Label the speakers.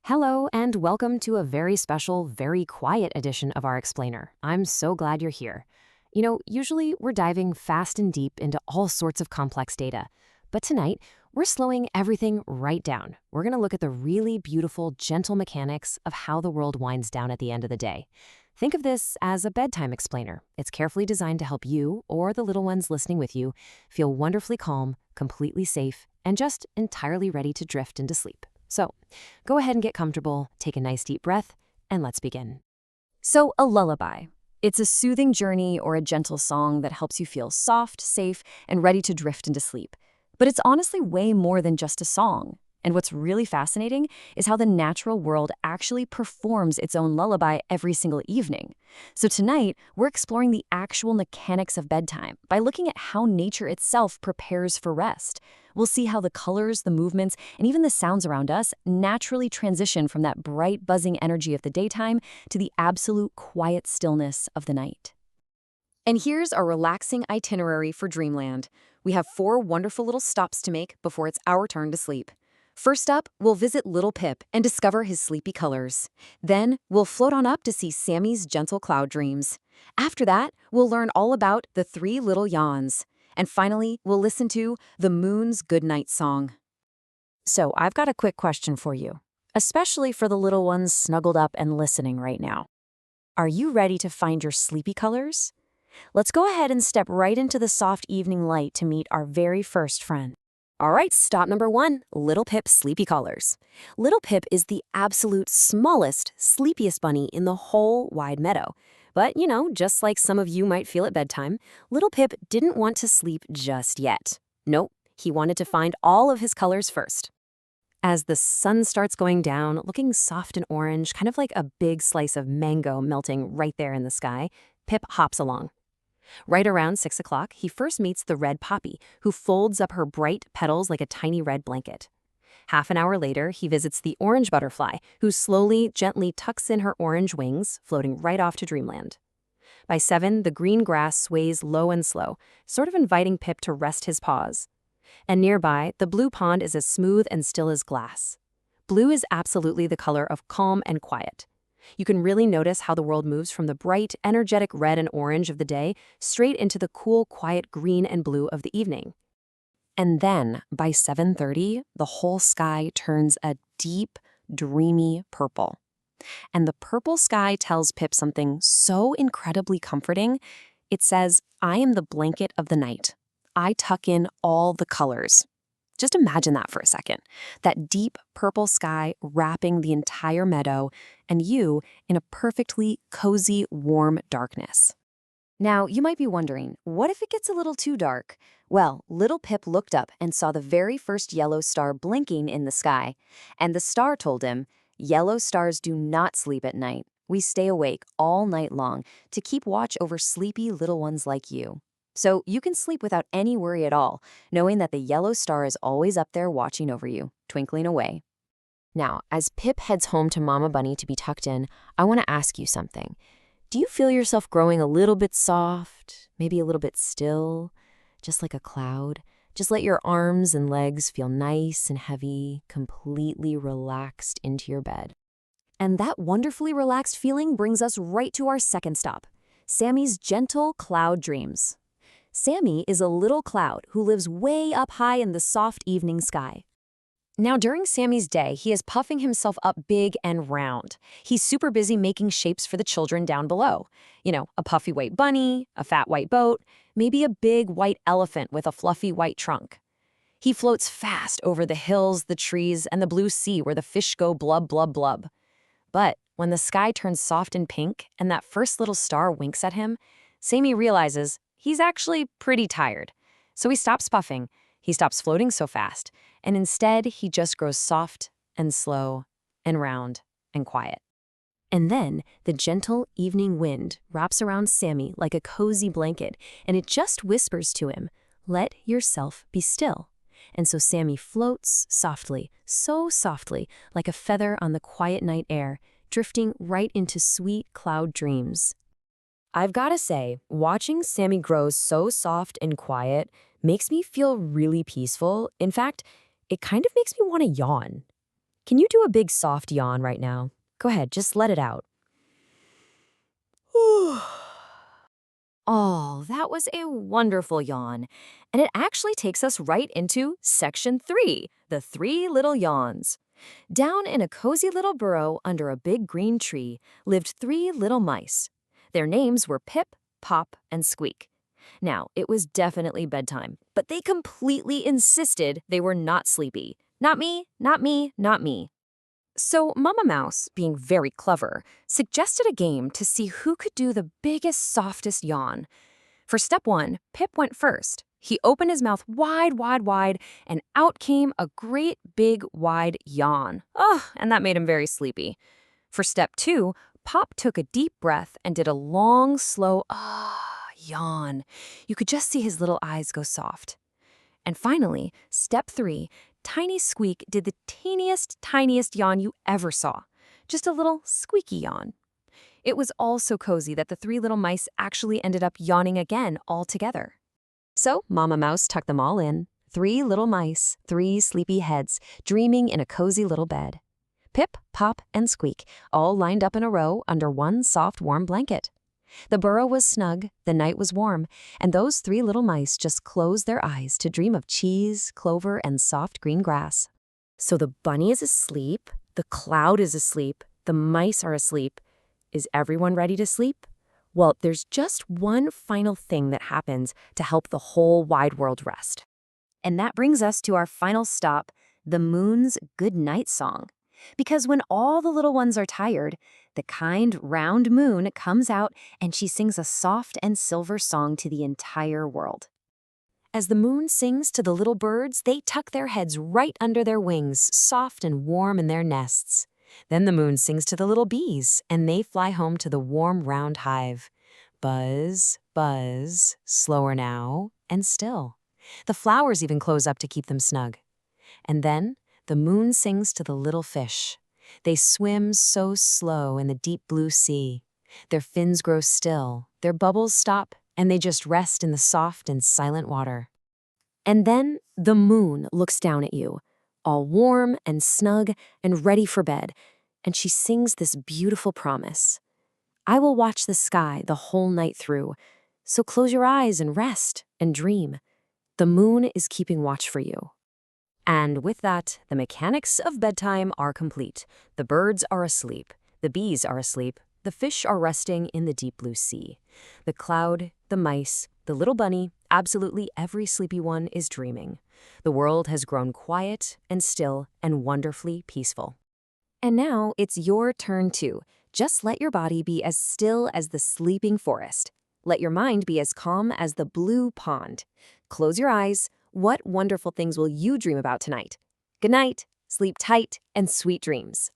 Speaker 1: Hello, and welcome to a very special, very quiet edition of our explainer. I'm so glad you're here. Usually we're diving fast and deep into all sorts of complex data, but tonight we're slowing everything right down. We're going to look at the really beautiful, gentle mechanics of how the world winds down at the end of the day. Think of this as a bedtime explainer. It's carefully designed to help you, or the little ones listening with you, feel wonderfully calm, completely safe, and just entirely ready to drift into sleep. So, go ahead and get comfortable, take a nice deep breath, and let's begin.
Speaker 2: So, a lullaby. It's a soothing journey or a gentle song that helps you feel soft, safe, and ready to drift into sleep. But it's honestly way more than just a song. And what's really fascinating is how the natural world actually performs its own lullaby every single evening. So tonight, we're exploring the actual mechanics of bedtime by looking at how nature itself prepares for rest. We'll see how the colors, the movements, and even the sounds around us naturally transition from that bright, buzzing energy of the daytime to the absolute quiet stillness of the night. And here's our relaxing itinerary for Dreamland. We have 4 wonderful little stops to make before it's our turn to sleep. First up, we'll visit Little Pip and discover his sleepy colors. Then, we'll float on up to see Sammy's gentle cloud dreams. After that, we'll learn all about the 3 little yawns. And finally, we'll listen to the moon's goodnight song. So, I've got a quick question for you, especially for the little ones snuggled up and listening right now. Are you ready to find your sleepy colors? Let's go ahead and step right into the soft evening light to meet our very first friend. All right, stop number 1, Little Pip's sleepy colors. Little Pip is the absolute smallest, sleepiest bunny in the whole wide meadow. But, just like some of you might feel at bedtime, Little Pip didn't want to sleep just yet. Nope, he wanted to find all of his colors first. As the sun starts going down, looking soft and orange, kind of like a big slice of mango melting right there in the sky, Pip hops along. Right around 6 o'clock, he first meets the red poppy, who folds up her bright petals like a tiny red blanket. Half an hour later, he visits the orange butterfly, who slowly, gently tucks in her orange wings, floating right off to dreamland. By 7, the green grass sways low and slow, sort of inviting Pip to rest his paws. And nearby, the blue pond is as smooth and still as glass. Blue is absolutely the color of calm and quiet. You can really notice how the world moves from the bright, energetic red and orange of the day straight into the cool, quiet green and blue of the evening. And then, by 7:30, the whole sky turns a deep, dreamy purple. And the purple sky tells Pip something so incredibly comforting. It says, "I am the blanket of the night. I tuck in all the colors." Just imagine that for a second. That deep purple sky wrapping the entire meadow, and you in a perfectly cozy, warm darkness. Now, you might be wondering, what if it gets a little too dark? Well, Little Pip looked up and saw the very first yellow star blinking in the sky. And the star told him, "Yellow stars do not sleep at night. We stay awake all night long to keep watch over sleepy little ones like you. So you can sleep without any worry at all, knowing that the yellow star is always up there watching over you, twinkling away." Now, as Pip heads home to Mama Bunny to be tucked in, I want to ask you something. Do you feel yourself growing a little bit soft, maybe a little bit still, just like a cloud? Just let your arms and legs feel nice and heavy, completely relaxed into your bed. And that wonderfully relaxed feeling brings us right to our second stop, Sammy's gentle cloud dreams. Sammy is a little cloud who lives way up high in the soft evening sky. Now, during Sammy's day, he is puffing himself up big and round. He's super busy making shapes for the children down below. A puffy white bunny, a fat white boat, maybe a big white elephant with a fluffy white trunk. He floats fast over the hills, the trees, and the blue sea where the fish go blub, blub, blub. But when the sky turns soft and pink and that first little star winks at him, Sammy realizes he's actually pretty tired. So he stops puffing, he stops floating so fast, and instead he just grows soft and slow and round and quiet. And then the gentle evening wind wraps around Sammy like a cozy blanket, and it just whispers to him, "Let yourself be still." And so Sammy floats softly, so softly, like a feather on the quiet night air, drifting right into sweet cloud dreams. I've got to say, watching Sammy grow so soft and quiet makes me feel really peaceful. In fact, it kind of makes me want to yawn. Can you do a big soft yawn right now? Go ahead, just let it out. Oh, that was a wonderful yawn. And it actually takes us right into section 3, the 3 little yawns. Down in a cozy little burrow under a big green tree lived 3 little mice. Their names were Pip, Pop, and Squeak. Now, it was definitely bedtime, but they completely insisted they were not sleepy. Not me, not me, not me. So Mama Mouse, being very clever, suggested a game to see who could do the biggest, softest yawn. For step 1, Pip went first. He opened his mouth wide, wide, wide, and out came a great, big, wide yawn. Oh, and that made him very sleepy. For step 2, Pop took a deep breath and did a long, slow, yawn. You could just see his little eyes go soft. And finally, step 3, Tiny Squeak did the teeniest, tiniest yawn you ever saw. Just a little squeaky yawn. It was all so cozy that the 3 little mice actually ended up yawning again all together. So Mama Mouse tucked them all in. 3 little mice, 3 sleepy heads, dreaming in a cozy little bed. Pip, Pop, and Squeak all lined up in a row under one soft, warm blanket. The burrow was snug, the night was warm, and those 3 little mice just closed their eyes to dream of cheese, clover, and soft green grass. So the bunny is asleep, the cloud is asleep, the mice are asleep. Is everyone ready to sleep? Well, there's just one final thing that happens to help the whole wide world rest. And that brings us to our final stop, the moon's good night song. Because when all the little ones are tired, the kind, round moon comes out and she sings a soft and silver song to the entire world. As the moon sings to the little birds, they tuck their heads right under their wings, soft and warm in their nests. Then the moon sings to the little bees, and they fly home to the warm, round hive. Buzz, buzz, slower now, and still. The flowers even close up to keep them snug. And then the moon sings to the little fish. They swim so slow in the deep blue sea. Their fins grow still, their bubbles stop, and they just rest in the soft and silent water. And then the moon looks down at you, all warm and snug and ready for bed, and she sings this beautiful promise. I will watch the sky the whole night through, so close your eyes and rest and dream. The moon is keeping watch for you. And with that, the mechanics of bedtime are complete. The birds are asleep, the bees are asleep, the fish are resting in the deep blue sea. The cloud, the mice, the little bunny, absolutely every sleepy one is dreaming. The world has grown quiet and still and wonderfully peaceful. And now it's your turn too. Just let your body be as still as the sleeping forest. Let your mind be as calm as the blue pond. Close your eyes. What wonderful things will you dream about tonight? Good night, sleep tight, and sweet dreams.